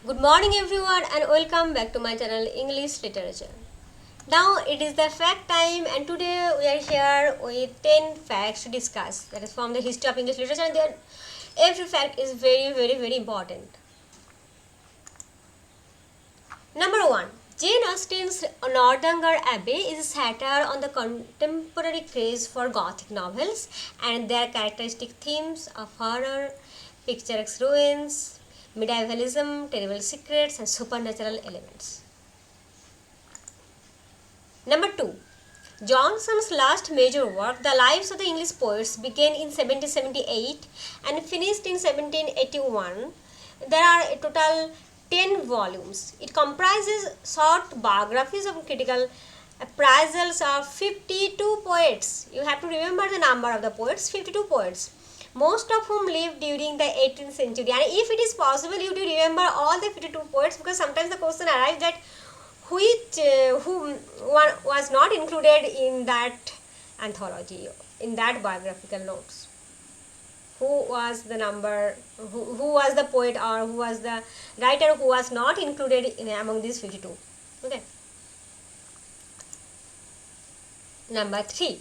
Good morning everyone and welcome back to my channel English Literature. Now it is the fact time and today we are here with 10 facts to discuss. That is from the history of English literature and every fact is very important. Number 1. Jane Austen's Northanger Abbey is a satire on the contemporary craze for Gothic novels and their characteristic themes of horror, picturesque ruins, medievalism, terrible secrets, and supernatural elements. Number 2. Johnson's last major work, The Lives of the English Poets, began in 1778 and finished in 1781. There are a total 10 volumes. It comprises short biographies of critical appraisals of 52 poets. You have to remember the number of the poets, 52 poets, most of whom lived during the 18th century. And if it is possible, you do remember all the 52 poets, because sometimes the question arises that who one was not included in that anthology, in that biographical notes. Who was the number, who was the poet or who was the writer who was not included among these 52. Okay. Number 3.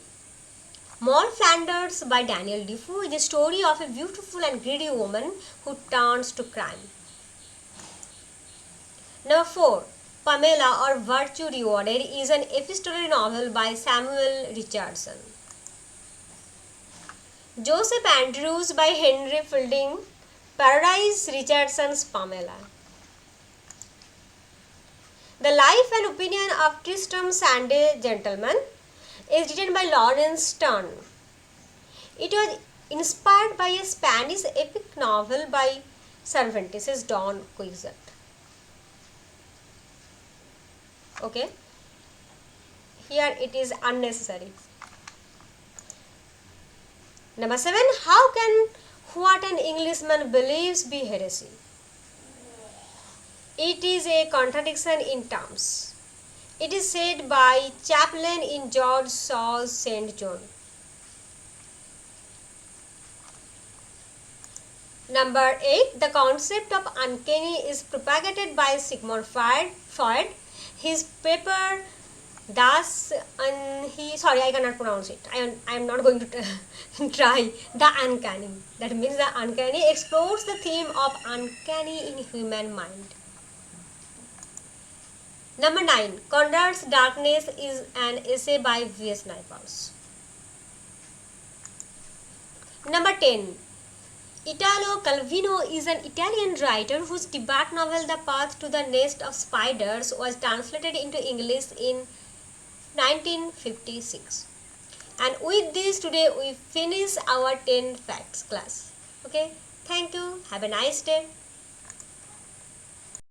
Moll Flanders by Daniel Defoe is a story of a beautiful and greedy woman who turns to crime. Number 4. Pamela or Virtue Rewarded is an epistolary novel by Samuel Richardson. Joseph Andrews by Henry Fielding, Paradise Richardson's Pamela. The Life and Opinion of Tristram Shandy Gentleman is written by Lawrence Stern. It was inspired by a Spanish epic novel by Cervantes' Don Quixote. Okay, here it is unnecessary. Number 7. How can what an Englishman believes be heresy? It is a contradiction in terms. It is said by Chaplain in George Shaw's St. John. Number 8. The concept of uncanny is propagated by Sigmund Freud. His paper I cannot pronounce it. I am not going to try. The Uncanny. That means the Uncanny explores the theme of uncanny in human mind. Number 9. Conrad's Darkness is an essay by V.S. Naipaul. Number 10. Italo Calvino is an Italian writer whose debut novel The Path to the Nest of Spiders was translated into English in 1956. And with this today we finish our 10 facts class. Okay, thank you. Have a nice day.